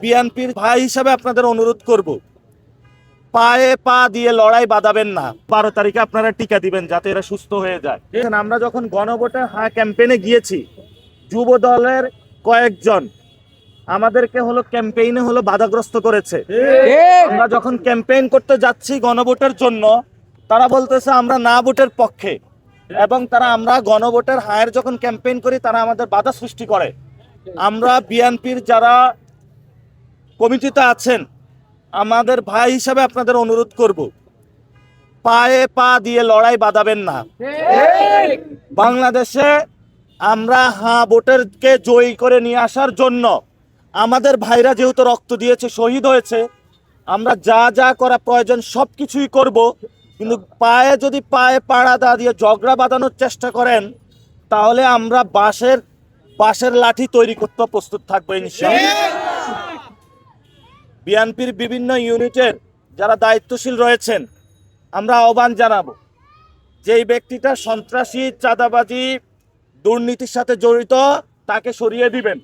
বিএনপির ভাই হিসাবে আপনাদের অনুরোধ করব, পায়ে পা দিয়ে লড়াই বাঁধাবেন না। 12 তারিখে আপনারা টিকা দিবেন যাতে এরা সুস্থ হয়ে যায়। আমরা যখন গণভোটে হ্যাঁ ক্যাম্পেইনে গিয়েছি, যুব দলের কয়েকজন আমাদেরকে ক্যাম্পেইনে বাধাগ্রস্ত করেছে। আমরা যখন ক্যাম্পেইন করতে যাচ্ছি গণভোটের জন্য, তারা বলতেছে আমরা না ভোটের পক্ষে, এবং আমরা গণভোটের হায়ের যখন ক্যাম্পেইন করি তারা আমাদের বাধা সৃষ্টি করে। আমরা বিএনপির যারা কমিটিতে আছেন, আমাদের ভাই হিসাবে আপনাদের অনুরোধ করব, পায়ে পা দিয়ে লড়াই বাঁধাবেন না। বাংলাদেশে আমরা হ্যাঁ ভোটারকে জয়ী করে নিয়ে আসার জন্য আমাদের ভাইরা যেহেতু রক্ত দিয়েছে, শহীদ হয়েছে, আমরা যা যা করা প্রয়োজন সব কিছুই করব। কিন্তু যদি পায়ে পাড়া দিয়ে ঝগড়া বাঁধানোর চেষ্টা করেন, তাহলে আমরা বাঁশের লাঠি তৈরি করতে প্রস্তুত থাকবো ইনশাআল্লাহ। বিএনপির বিভিন্ন ইউনিটের যারা দায়িত্বশীল রয়েছেন, আমরা আহ্বান জানাবো, যেই ব্যক্তিটা সন্ত্রাসী, চাঁদাবাজি, দুর্নীতির সাথে জড়িত, তাকে সরিয়ে দিবেন।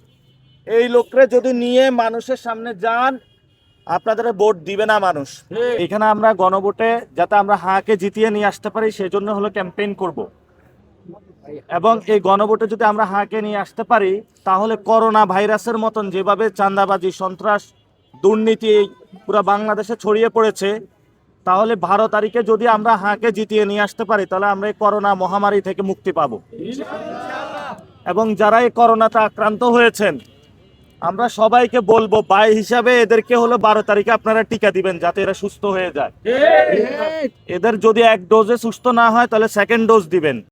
এই লোকরে যদি নিয়ে মানুষের সামনে যান, আপনাদের ভোট দিবে না মানুষ। এখানে আমরা গণভোটে যাতে আমরা হাঁকে জিতিয়ে নিয়ে আসতে পারি, সেই জন্য ক্যাম্পেইন করব। এবং এই গণভোটে যদি আমরা হাঁকে নিয়ে আসতে পারি, তাহলে করোনা ভাইরাসের মতন যেভাবে চাঁদাবাজি, সন্ত্রাস, দুর্নীতি পুরো বাংলাদেশে ছড়িয়ে পড়েছে, তাহলে 12 তারিখে যদি আমরা হাঁকে জিতিয়ে নিয়ে আসতে পারি, তাহলে আমরা এই করোনা মহামারী থেকে মুক্তি পাবো। এবং যারা এই করোনাতে আক্রান্ত হয়েছেন, আমরা সবাইকে বলবো, ভাই হিসাবে এদেরকে 12 তারিখে আপনারা টিকা দিবেন যাতে এরা সুস্থ হয়ে যায়। এদের যদি এক ডোজে সুস্থ না হয়, তাহলে সেকেন্ড ডোজ দিবেন।